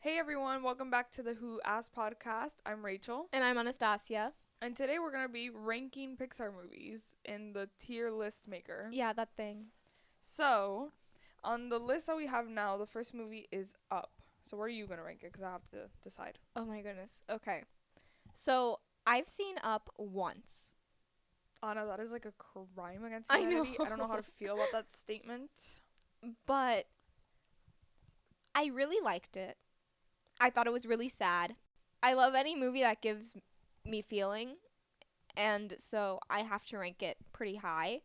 Hey everyone, welcome back to the Who Asked podcast. I'm Rachel, And I'm Anastasia. and today we're going to be ranking Pixar movies in the tier list maker. Yeah, that thing. So, on the list that we have now, the first movie is Up. So, where are you going to rank it? Because I have to decide. Oh my goodness. Okay. So, I've seen Up once. Anna, that is like a crime against I know. humanity. I don't know how to feel about that statement. But I really liked it. I thought it was really sad. I love any movie that gives me feeling. And so I have to rank it pretty high.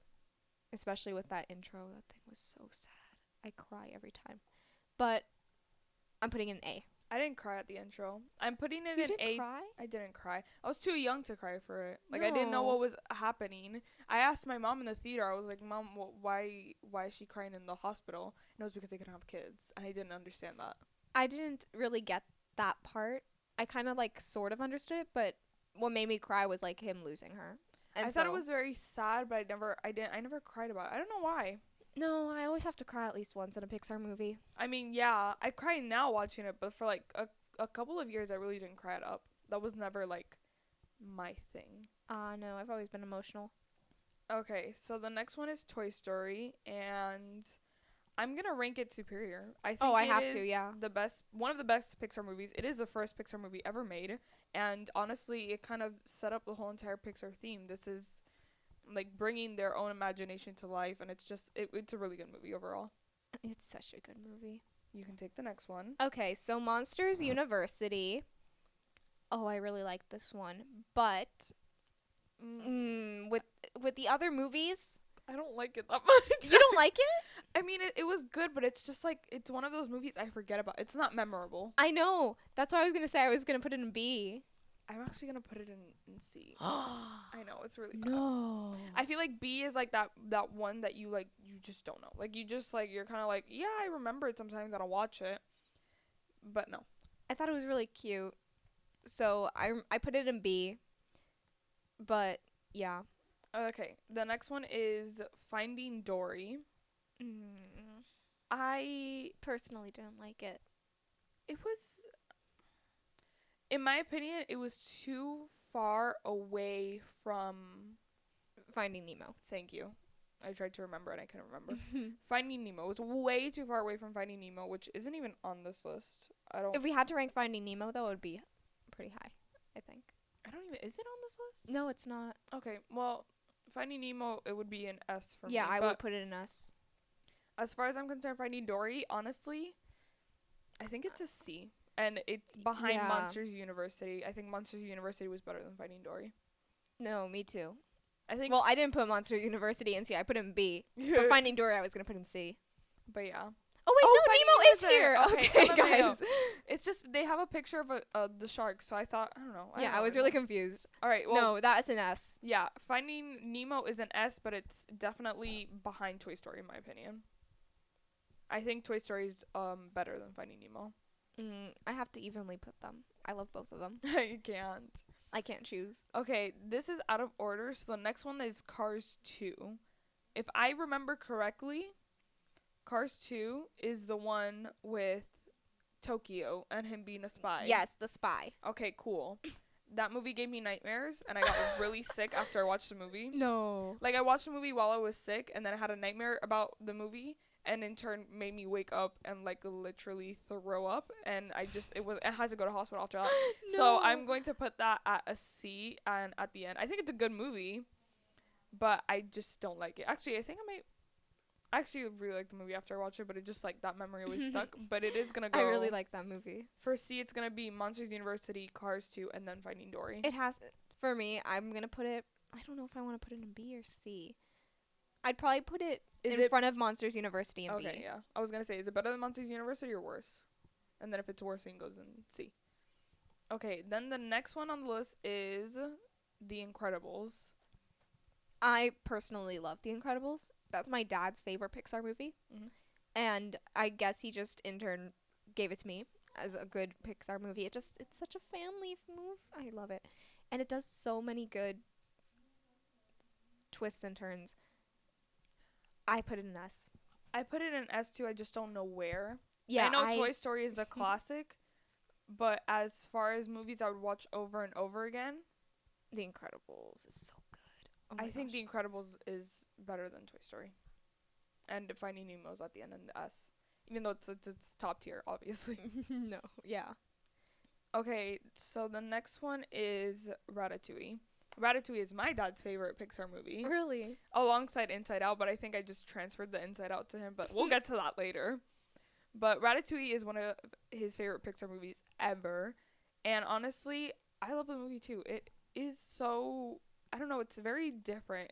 Especially with that intro. That thing was so sad. I cry every time. But I'm putting it in A. I didn't cry at the intro. I'm putting it You in didn't A. cry? I didn't cry. I was too young to cry for it. Like, I didn't know No. what was happening. I asked my mom in the theater. I was like, Mom, why is she crying in the hospital? And it was because they couldn't have kids. And I didn't understand that. I didn't really get that part. I kind of sort of understood it, but what made me cry was him losing her. And I thought it was very sad, but I never cried about it. I don't know why. No, I always have to cry at least once in a Pixar movie. I mean, yeah, I cry now watching it, but for a couple of years I really didn't cry it up. That was never my thing. No, I've always been emotional. Okay, so the next one is Toy Story, and I'm gonna rank it superior. I think I it have is to, yeah. one of the best Pixar movies. It is the first Pixar movie ever made, and honestly, it kind of set up the whole entire Pixar theme. This is bringing their own imagination to life, and it's a really good movie overall. It's such a good movie. You can take the next one. Okay, so Monsters University. Oh, I really like this one, but with the other movies, I don't like it that much. you don't like it? I mean, it was good, but it's just it's one of those movies I forget about. It's not memorable. I know. That's why I was gonna say I was gonna put it in B. I'm actually gonna put it in C. I know, it's really bad. No. I feel like B is that one that you just don't know. You just you're kind of yeah, I remember it sometimes and I'll watch it. But no. I thought it was really cute. So I put it in B. But yeah. Okay, the next one is Finding Dory. I Personally didn't like it. It was, in my opinion, it was too far away from Finding Nemo. Thank you. I tried to remember and I couldn't remember. Finding Nemo was way too far away from Finding Nemo, which isn't even on this list. If we had to rank Finding Nemo, though, it would be pretty high, I think. Is it on this list? No, it's not. Okay, well, Finding Nemo, it would be an S for me. Yeah, I would put it in S. As far as I'm concerned, Finding Dory, honestly, I think it's a C. And it's behind Monsters University. I think Monsters University was better than Finding Dory. No, me too. I think. Well, I didn't put Monster University in C. I put it in B. But Finding Dory, I was going to put in C. But yeah. Oh, wait, no, Nemo is here. Okay, guys. It's just they have a picture of the shark, so I thought, I don't know. I was really confused. All right, well. No, that's an S. Yeah, Finding Nemo is an S, but it's definitely behind Toy Story in my opinion. I think Toy Story is better than Finding Nemo. I have to evenly put them. I love both of them. You can't. I can't choose. Okay, this is out of order, so the next one is Cars 2. If I remember correctly, Cars 2 is the one with Tokyo and him being a spy. Yes, the spy. Okay, cool. That movie gave me nightmares, and I got really sick after I watched the movie. No. I watched the movie while I was sick, and then I had a nightmare about the movie, and in turn made me wake up and literally throw up, and I had to go to hospital after that. No. So I'm going to put that at a C, and at the end, I think it's a good movie, but I just don't like it. Actually, I actually really like the movie after I watched it, but it just that memory always stuck. But it is gonna go. I really like that movie. For C, it's gonna be Monsters University, Cars 2, and then Finding Dory. It has, for me, I'm gonna put it. I don't know if I want to put it in B or C. I'd probably put it in front of Monsters University in B. Okay, yeah. I was gonna say, is it better than Monsters University or worse? And then if it's worse, it goes in C. Okay, then the next one on the list is The Incredibles. I personally love The Incredibles. That's my dad's favorite Pixar movie. Mm-hmm. And I guess he just in turn gave it to me as a good Pixar movie. It's such a family move. I love it. And it does so many good twists and turns. I put it in S. I put it in S too. I just don't know where. Yeah, I know Toy Story is a classic, But as far as movies I would watch over and over again, The Incredibles is so good. Oh my I think gosh. The Incredibles is better than Toy Story. And Finding Nemo's at the end in the S. Even though it's top tier, obviously. No, yeah. Okay, so the next one is Ratatouille. Ratatouille is my dad's favorite Pixar movie, Really? alongside Inside Out, but I think I just transferred the Inside Out to him, but we'll get to that later. But Ratatouille is one of his favorite Pixar movies ever. And honestly, I love the movie too. It is so, I don't know, it's very different.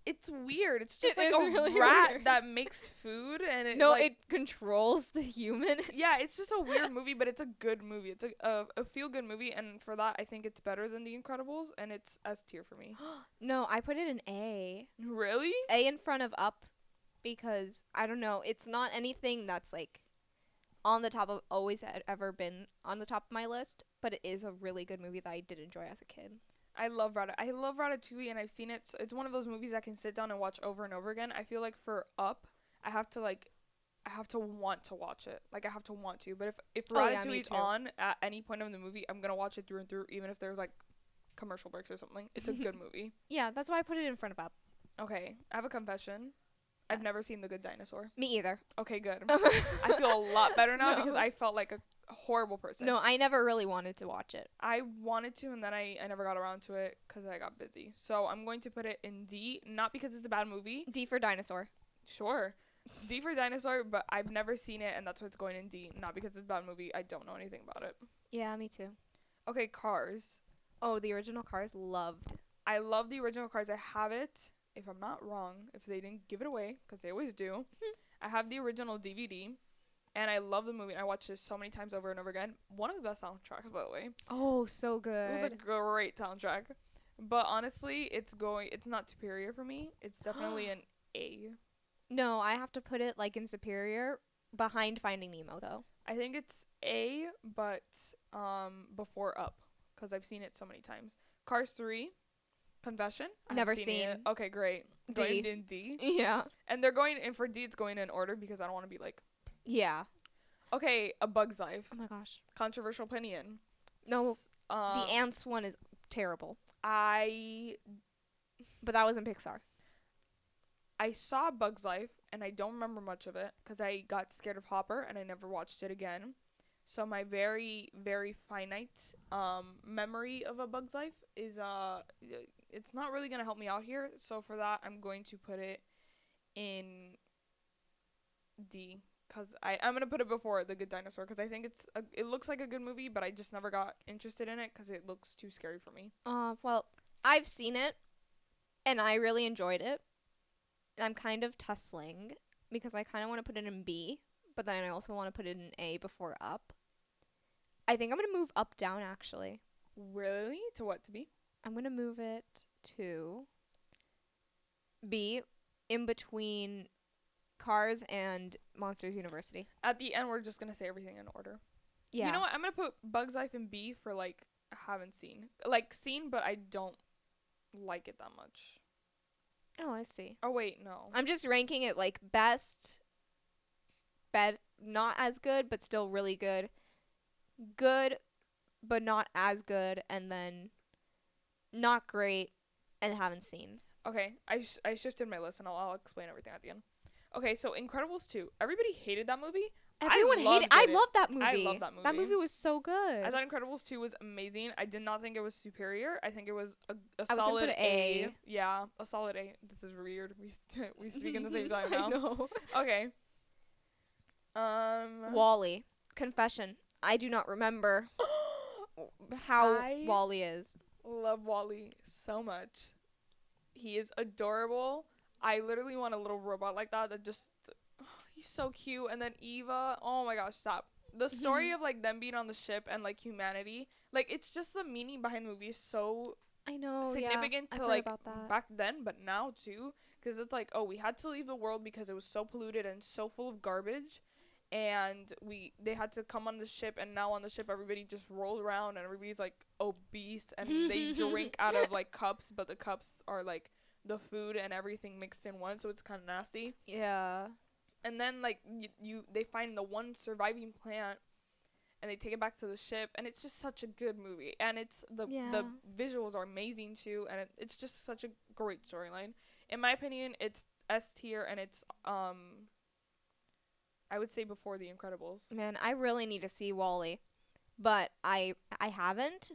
It's weird. It's just It like is a really rat weird. that makes food and It controls the human. yeah, it's just a weird movie, but it's a good movie. It's a feel good movie, and for that, I think it's better than The Incredibles, and it's S tier for me. No, I put it in A. Really? A in front of Up because I don't know, it's not anything that's like on the top of always had ever been on the top of my list, but it is a really good movie that I did enjoy as a kid. I love Ratatouille, and I've seen it. So it's one of those movies I can sit down and watch over and over again. I feel like for Up, I have to want to watch it. Like I have to want to. But if Oh, yeah, me Ratatouille's too. on at any point of the movie, I'm gonna watch it through and through, even if there's like commercial breaks or something. It's a good movie. Yeah, that's why I put it in front of Up. Okay, I have a confession. I've never Yes. seen The Good Dinosaur. Me either. Okay, good. I feel a lot better now because No. I felt like a horrible person. No, I never really wanted to watch it. I wanted to, and then I never got around to it because I got busy. So I'm going to put it in D, not because it's a bad movie. D for dinosaur. Sure. D for Dinosaur, but I've never seen it, and that's why it's going in D. Not because it's a bad movie. I don't know anything about it. Yeah, me too. Okay, Cars. Oh, the original Cars, loved. I love the original Cars. I have it, if I'm not wrong, if they didn't give it away, because they always do. I have the original DVD. And I love the movie. I watched it so many times over and over again. One of the best soundtracks, by the way. Oh, so good. It was a great soundtrack. But honestly, it's not superior for me. It's definitely an A. No, I have to put it like in superior behind Finding Nemo though. I think it's A, but before Up, because I've seen it so many times. Cars 3, Confession. I Never haven't seen it. seen. Okay, great. D. Going in D. Yeah. And they're going, and for D, it's going in order because I don't want to be like, Yeah. okay, A Bug's Life. Oh my gosh. Controversial opinion. No, The the ants one is terrible. I But that was in Pixar. saw Bug's Life, and I don't remember much of it because I got scared of Hopper, and I never watched it again. So my very, very finite memory of A Bug's Life is it's not really gonna help me out here. So for that, I'm going to put it in D, because I'm gonna put it before The Good Dinosaur, because I think it looks like a good movie, but I just never got interested in it because it looks too scary for me. Well, I've seen it, and I really enjoyed it. And I'm kind of tussling because I kind of want to put it in B, but then I also want to put it in A before Up. I think I'm gonna move Up down actually. Really? To what? To be? I'm gonna move it to B, in between Cars and Monsters University. At the end, we're just gonna say everything in order. Yeah. You know what? I'm gonna put Bug's Life in B for like haven't seen, like seen, but I don't like it that much. Oh, I see. Oh wait, no. I'm just ranking it like best, not as good, but still really good, good, but not as good, and then not great, and haven't seen. Okay, I shifted my list, and I'll explain everything at the end. Okay, so Incredibles 2. Everybody hated that movie. Everyone loved hated. I it. love that movie. I love that movie. That movie was so good. I thought Incredibles 2 was amazing. I did not think it was superior. I think it was a I was gonna solid put A. Yeah, a solid A. This is weird. We speak in the same time now. I know. Okay. Wall-E. Confession. I do not remember how I Wall-E is. love Wall-E so much. He is adorable. I literally want a little robot like that just he's so cute. And then Eva, oh my gosh, stop. The story of like them being on the ship and like humanity, like it's just the meaning behind the movie is so I know. significant yeah. to I've heard like about that. back then, but now too, because it's like, oh, we had to leave the world because it was so polluted and so full of garbage, and they had to come on the ship, and now on the ship everybody just rolls around and everybody's like obese and they drink out of like cups, but the cups are like the food and everything mixed in one, so it's kind of nasty. Yeah. And then like they find the one surviving plant, and they take it back to the ship, and it's just such a good movie, and it's the Yeah. visuals are amazing too, and it's just such a great storyline. In my opinion, it's S tier, and it's I would say before The Incredibles. Man, I really need to see Wall-E, but I haven't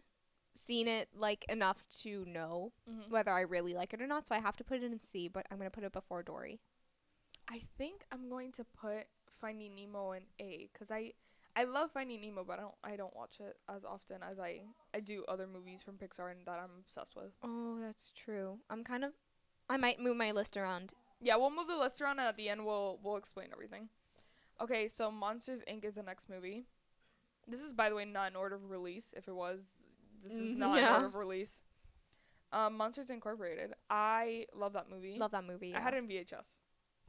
seen it like enough to know Mm-hmm. whether I really like it or not, so I have to put it in C, but I'm going to put it before Dory. I think I'm going to put Finding Nemo in A, because I love Finding Nemo, but I don't watch it as often as I do other movies from Pixar and that I'm obsessed with. Oh, that's true. I might move my list around. Yeah, we'll move the list around, and at the end we'll explain everything. Okay, so Monsters Inc. is the next movie. This is, by the way, not in order of release. If it was, this is not in Yeah. order of release. Monsters Incorporated. I love that movie. Love that movie. I had yeah. it in VHS.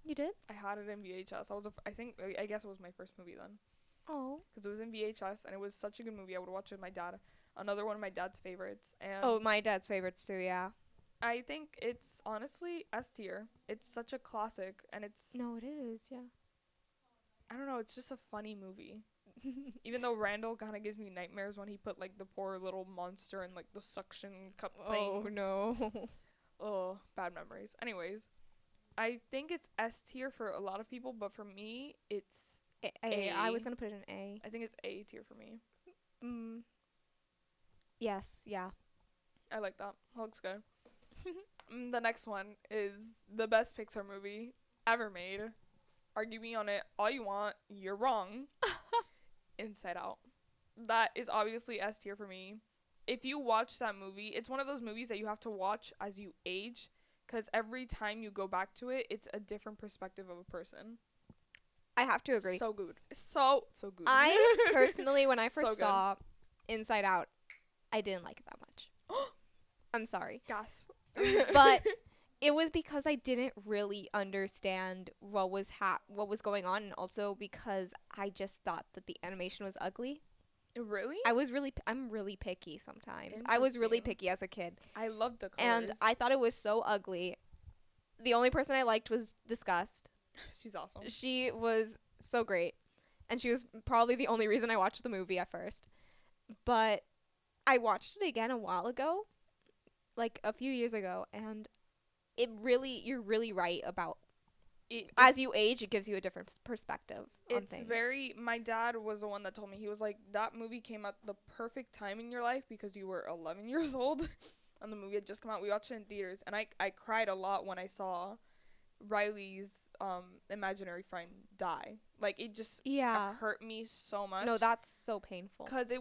You did? I had it in VHS. I guess it was my first movie then, Oh. because it was in VHS and it was such a good movie. I would watch it with my dad. Another one of my dad's favorites. And Oh, my dad's favorites too, yeah. I think it's honestly S tier. It's such a classic, and it's No, it is, yeah. I don't know. It's just a funny movie. Even though Randall kind of gives me nightmares when he put like the poor little monster in like the suction cup thing. Oh, no. Oh, bad memories. Anyways, I think it's S tier for a lot of people, but for me, it's I was A. going to put it in A. I think it's A tier for me. Mm. Yes, yeah. I like that. Looks good. The next one is the best Pixar movie ever made. Argue me on it all you want. You're wrong. Inside Out. That is obviously S tier for me. If you watch that movie, it's one of those movies that you have to watch as you age, because every time you go back to it, it's a different perspective of a person. I have to agree. So good. So good. I personally, when I So first good. saw Inside Out, I didn't like it that much. I'm sorry. Gasp. But it was because I didn't really understand what was going on, and also because I just thought that the animation was ugly. Really? I'm really picky sometimes. I was really Interesting. picky as a kid, I love the colors. and I thought it was so ugly. The only person I liked was Disgust. She's awesome. She was so great, and she was probably the only reason I watched the movie at first. But I watched it again a while ago, like a few years ago, and you're really right about as you age, it gives you a different perspective on It's things. my dad was the one that told me. He was like, that movie came at the perfect time in your life because you were 11 years old and the movie had just come out. We watched it in theaters, and I cried a lot when I saw Riley's imaginary friend die. Like, it just hurt me so much. No, that's so painful. Because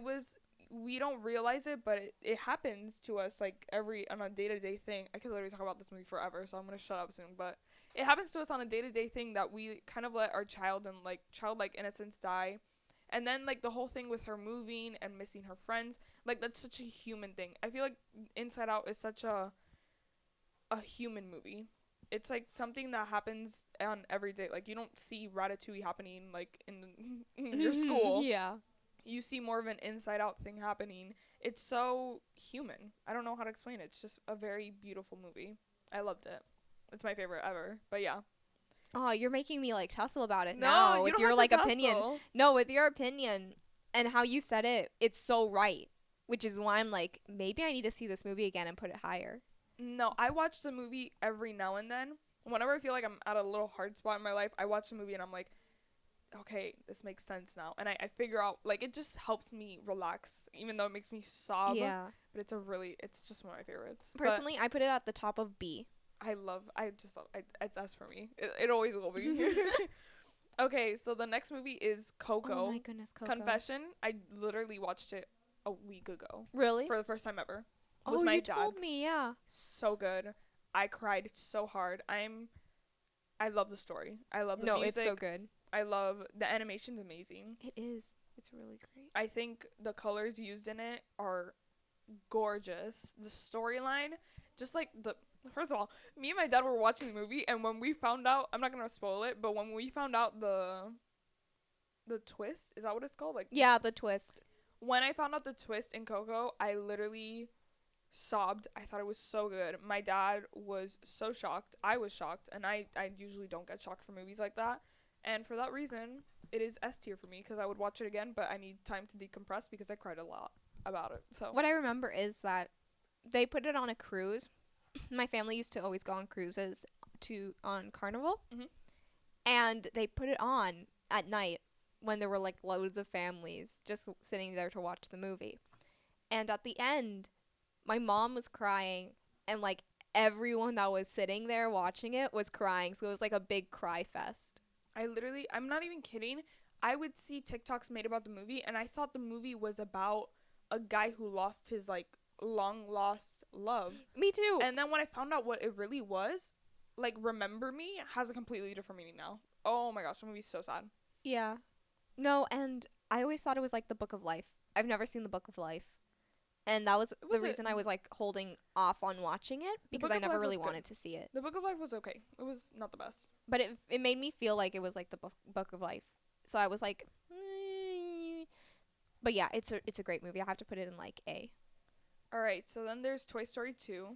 we don't realize it, but it happens to us like on a day-to-day thing. I could literally talk about this movie forever, so I'm gonna shut up soon. But it happens to us on a day-to-day thing that we kind of let our childlike innocence die. And then like the whole thing with her moving and missing her friends, like that's such a human thing. I feel like Inside Out is such a human movie. It's like something that happens on every day. Like, you don't see Ratatouille happening like in your school. Yeah. You see more of an Inside Out thing happening. It's so human. I don't know how to explain it. It's just a very beautiful movie. I loved it. It's my favorite ever. But yeah. Oh, you're making me like tussle about it No, now you with don't your have to like opinion. tussle. No, with your opinion and how you said it, it's so right. Which is why I'm like, maybe I need to see this movie again and put it higher. No, I watch the movie every now and then. Whenever I feel like I'm at a little hard spot in my life, I watch the movie and I'm like, okay, this makes sense now. And I figure out, like, it just helps me relax, even though it makes me sob. Yeah. But it's just one of my favorites. Personally, I put it at the top of B. It's S for me. It always will be. Okay, so the next movie is Coco. Oh my goodness, Coco. Confession, I literally watched it a week ago. Really? For the first time ever. Oh, With my you dad. told me, yeah. So good. I cried so hard. I love the story. I love the music. It's so good. I love the animation's amazing. It is. It's really great. I think the colors used in it are gorgeous. The storyline, just like first of all, me and my dad were watching the movie, and when we found out, I'm not gonna spoil it, but when we found out the twist, is that what it's called? Like, Yeah, the twist. when I found out the twist in Coco, I literally sobbed. I thought it was so good. My dad was so shocked. I was shocked, and I usually don't get shocked for movies like that. And for that reason, it is S tier for me because I would watch it again, but I need time to decompress because I cried a lot about it. So What I remember is that they put it on a cruise. My family used to always go on cruises on Carnival, Mhm. and they put it on at night when there were like loads of families just sitting there to watch the movie. And at the end, my mom was crying, and like everyone that was sitting there watching it was crying. So it was like a big cry fest. I'm not even kidding. I would see TikToks made about the movie, and I thought the movie was about a guy who lost his like long lost love. Me too. And then when I found out what it really was, like Remember Me has a completely different meaning now. Oh my gosh, the movie's so sad. Yeah. No, and I always thought it was like the Book of Life. I've never seen the Book of Life. And that was Was the it- reason I was like holding off on watching it because Book I of never Life really was good. wanted to see it. The Book of Life was okay. It was not the best. But it made me feel like it was like the Book of Life. So I was like, but yeah, it's a great movie. I have to put it in like A. All right, so then there's Toy Story 2.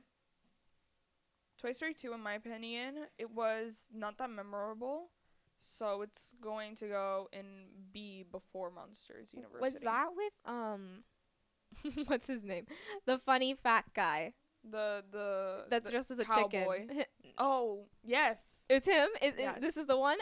Toy Story 2, in my opinion, it was not that memorable, so it's going to go in B before Monsters University. Was that with what's his name? The funny fat guy that's the dressed as a cowboy. chicken. Oh, yes. It's him. Yes. This is the one.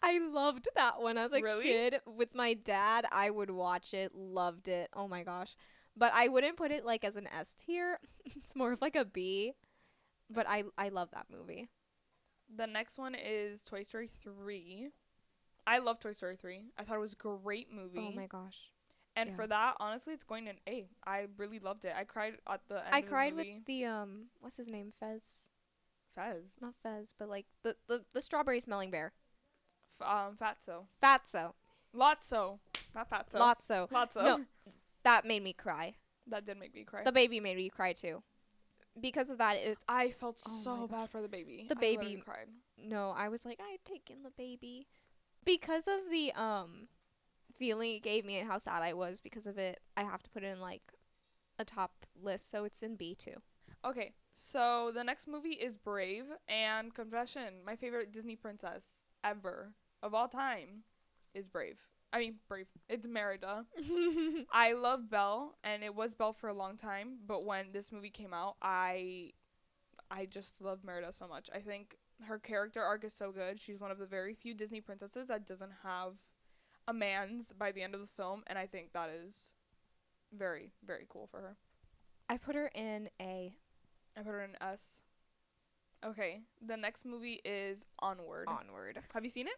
I loved that one. As a Really? kid with my dad, I would watch it. Loved it. Oh my gosh. But I wouldn't put it like as an S tier. It's more of like a B. But I love that movie. The next one is Toy Story 3. I love Toy Story 3. I thought it was a great movie. Oh my gosh. And yeah. for that, honestly, it's going in A. I really loved it. I cried at the end I of cried the with movie. the what's his name? Fez. Fez. Not Fez, but like the strawberry smelling bear. Fatso. Fatso. Lotso. Not Fatso. Lotso. Lotso. No. That made me cry. That did make me cry. The baby made me cry too. Because of that, it's I felt Oh my so gosh. bad for the baby. The I baby- literally cried. no, I was like, I'd taken the baby. Because of the feeling it gave me and how sad I was because of it, I have to put it in like a top list, so it's in B too. Okay, so the next movie is Brave, and confession, my favorite Disney princess ever of all time is Brave. I mean, Brave. It's Merida. I love Belle, and it was Belle for a long time, but when this movie came out, I just love Merida so much. I think her character arc is so good. She's one of the very few Disney princesses that doesn't have a man's by the end of the film, and I think that is very, very cool for her. I put her in A. I put her in S. Okay, the next movie is Onward. Onward. Have you seen it?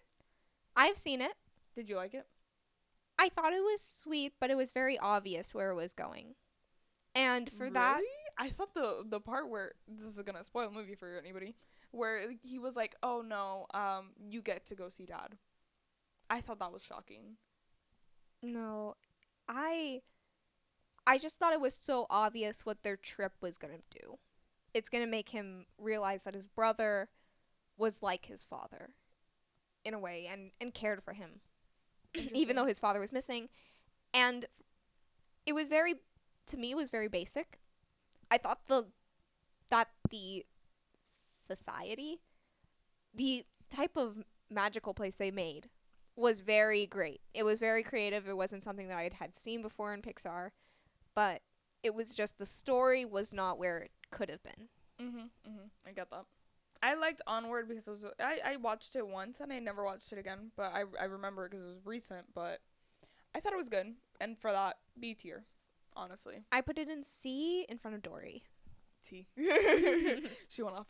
I've seen it. Did you like it? I thought it was sweet, but it was very obvious where it was going. And for that, Really? I thought the part where this is gonna spoil the movie for anybody, where he was like, "Oh no, you get to go see Dad." I thought that was shocking. no, I just thought it was so obvious what their trip was going to do. It's going to make him realize that his brother was like his father in a way and cared for him even though his father was missing. And it was very, to me, it was very basic. I thought that the society, the type of magical place they made was very great. It was very creative. It wasn't something that I had seen before in Pixar, but it was just the story was not where it could have been. I get that. I liked Onward because it was I watched it once and I never watched it again, but I remember it because it was recent, but I thought it was good, and for that, B tier, honestly. I put it in C in front of Dory. T. She went off.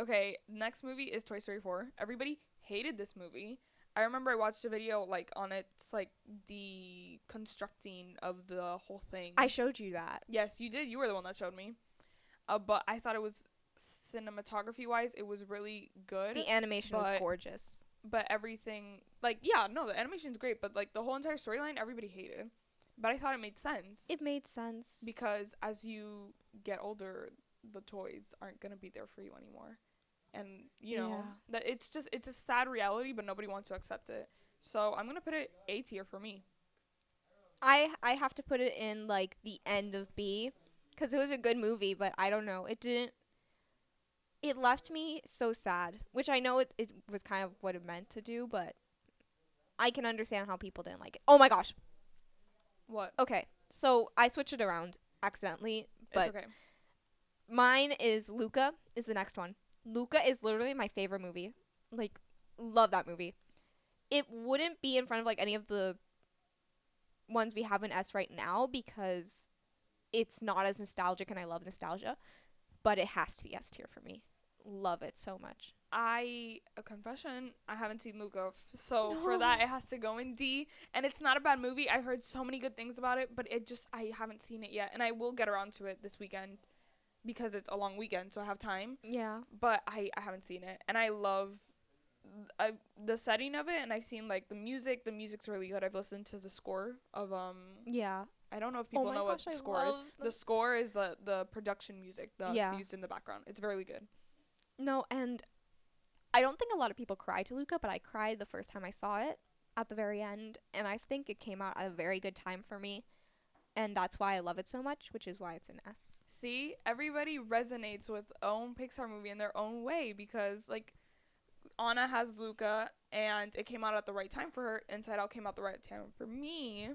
Okay, next movie is Toy Story 4. Everybody hated this movie. I remember I watched a video like on its like deconstructing of the whole thing. I showed you that. Yes, you did. You were the one that showed me. But I thought it was cinematography wise, it was really good. The animation was but- gorgeous. But everything, like, yeah, no, the animation's great, but like the whole entire storyline, everybody hated. But I thought it made sense. It made sense. Because as you get older, the toys aren't gonna be there for you anymore, and you know that it's a sad reality, but nobody wants to accept it. So I'm gonna put it A tier for me. I have to put it in like the end of B because it was a good movie, but I don't know. It left me so sad, which I know it was kind of what it meant to do, but I can understand how people didn't like it. Oh my gosh. What? Okay. So I switched it around accidentally, but It's okay. mine is Luca is the next one. Luca is literally my favorite movie. Like, love that movie. It wouldn't be in front of like any of the ones we have in S right now because it's not as nostalgic and I love nostalgia, but it has to be S tier for me. Love it so much. A confession, I haven't seen Luca, so for that it has to go in D. And it's not a bad movie. I've heard so many good things about it, but I haven't seen it yet, and I will get around to it this weekend because it's a long weekend, so I have time. Yeah. But I haven't seen it, and I love the setting of it, and I've seen like the music. The music's really good. I've listened to the score of Yeah. I don't know if people my know gosh, I what score is. love The score is the production music that's Yeah. used in the background. It's really good. No, and I don't think a lot of people cry to Luca, but I cried the first time I saw it at the very end, and I think it came out at a very good time for me, and that's why I love it so much, which is why it's an S. See, everybody resonates with own Pixar movie in their own way because like Anna has Luca and it came out at the right time for her. Inside Out came out the right time for me.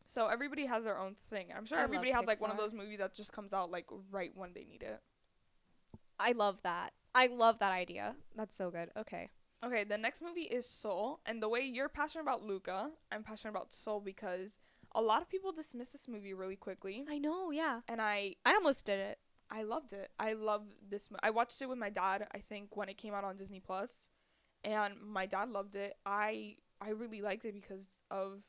So everybody has their own thing. I'm sure I everybody love has like one of Pixar. those movies that just comes out like right when they need it. I love that. I love that idea. That's so good. Okay. Okay, the next movie is Soul, and the way you're passionate about Luca, I'm passionate about Soul because a lot of people dismiss this movie really quickly, I know, yeah. and I almost did it. loved it. I love this. I watched it with my dad. I think when it came out on Disney Plus, and my dad loved it. I really liked it because of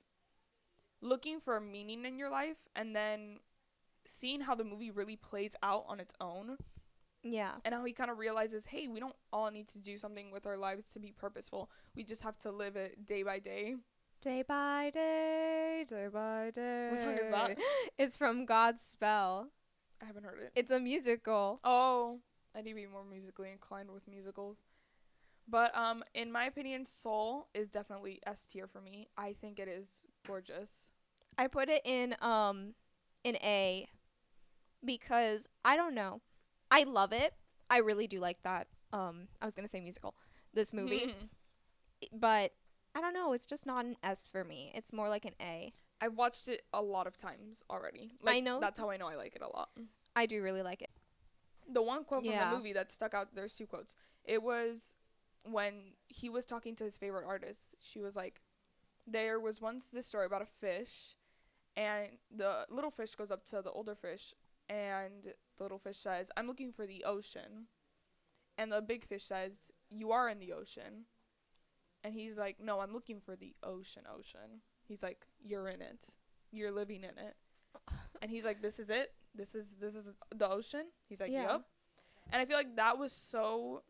looking for a meaning in your life, and then seeing how the movie really plays out on its own, Yeah. and how he kind of realizes, hey, we don't all need to do something with our lives to be purposeful. We just have to live it day by day. Day by day, day by day. What song is that? It's from God's Spell. I haven't heard it. It's a musical. Oh, I need to be more musically inclined with musicals. But in my opinion, Soul is definitely S tier for me. I think it is gorgeous. I put it in A because I don't know. I love it. I really do like that. I was gonna say musical. This movie, but I don't know. It's just not an S for me. It's more like an A. I've watched it a lot of times already. Like, I know. That's how I know I like it a lot. I do really like it. The one quote from Yeah. the movie that stuck out, there's two quotes. It was when he was talking to his favorite artist. She was like, there was once this story about a fish, and the little fish goes up to the older fish, and the little fish says, I'm looking for the ocean. And the big fish says, you are in the ocean. And he's like, no, I'm looking for the ocean. He's like, you're in it. You're living in it. And he's like, this is it? This is the ocean? He's like, Yeah. yup. And I feel like that was so,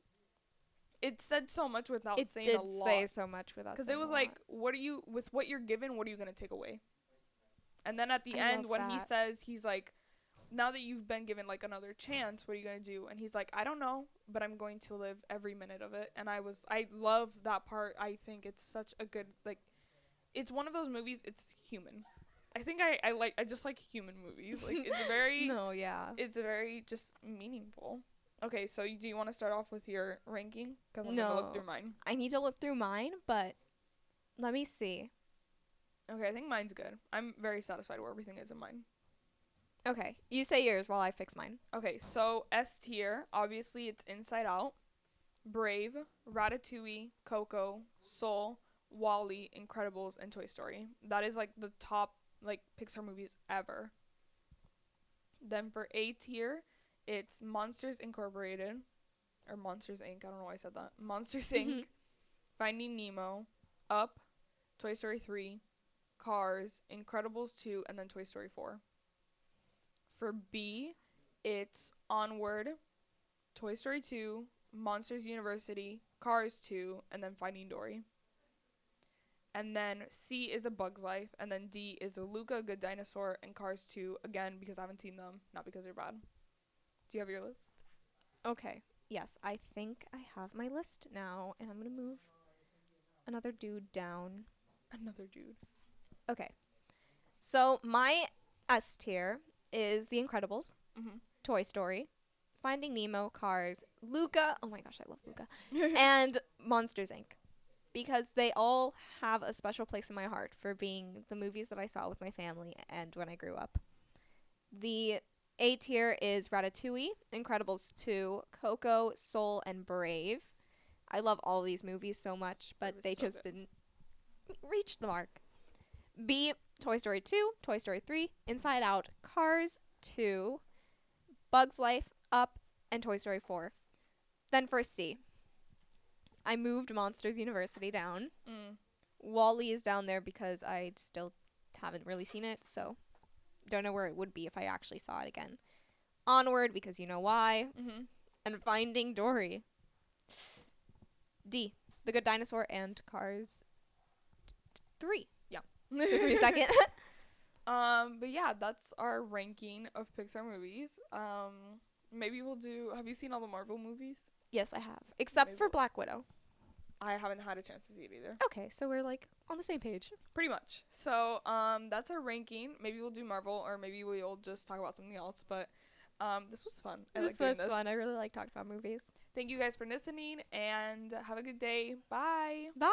it said so much without It saying did a lot. say so much without. Because saying it was a like, lot. what are you, with what you're given, what are you going to take away? And then at the I end, love when he that. says, he's like, now that you've been given like another chance, what are you going to do? And he's like, I don't know, but I'm going to live every minute of it. And I love that part. I think it's such a good, like, it's one of those movies, it's human. I think I just like human movies. Like, it's very, No, yeah. it's very just meaningful. Okay, so do you want to start off with your ranking? Because I'm going to look No. through mine. I need to look through mine, but let me see. Okay, I think mine's good. I'm very satisfied where everything is in mine. Okay, you say yours while I fix mine. Okay, so S tier, obviously it's Inside Out, Brave, Ratatouille, Coco, Soul, Wall-E, Incredibles, and Toy Story. That is like the top like Pixar movies ever. Then for A tier, it's Monsters Incorporated, or Monsters Inc. I don't know why I said that. Monsters Inc., Finding Nemo, Up, Toy Story 3, Cars, Incredibles 2, and then Toy Story 4. For B, it's Onward, Toy Story 2, Monsters University, Cars 2, and then Finding Dory. And then C is A Bug's Life, and then D is a Luca, Good Dinosaur, and Cars 2, again, because I haven't seen them, not because they're bad. Do you have your list? Okay. Yes, I think I have my list now, and I'm gonna move another dude down. Another dude. Okay. So my S tier is The Incredibles, Mm-hmm. Toy Story, Finding Nemo, Cars, Luca. Oh my gosh, I love Luca. And Monsters Inc. because they all have a special place in my heart for being the movies that I saw with my family and when I grew up. The A tier is Ratatouille, Incredibles 2, Coco, Soul, and Brave. I love all these movies so much, but they just didn't reach the mark. B, Toy Story 2, Toy Story 3, Inside Out, Cars 2, Bugs Life, Up, and Toy Story 4. Then for C, I moved Monsters University down. Wall-E is down there because I still haven't really seen it, so don't know where it would be if I actually saw it again. Onward, because you know why. And Finding Dory. D, The Good Dinosaur and Cars 3. Yeah. Took me a second. But yeah, that's our ranking of Pixar movies. Maybe we'll do, have you seen all the Marvel movies? Yes, I have. Except Maybe for Black Widow. I haven't had a chance to see it either. Okay, so we're like on the same page. Pretty much. So, that's our ranking. Maybe we'll do Marvel, or maybe we'll just talk about something else. But, this was fun. This was fun. I really like talking about movies. Thank you guys for listening, and have a good day. Bye. Bye.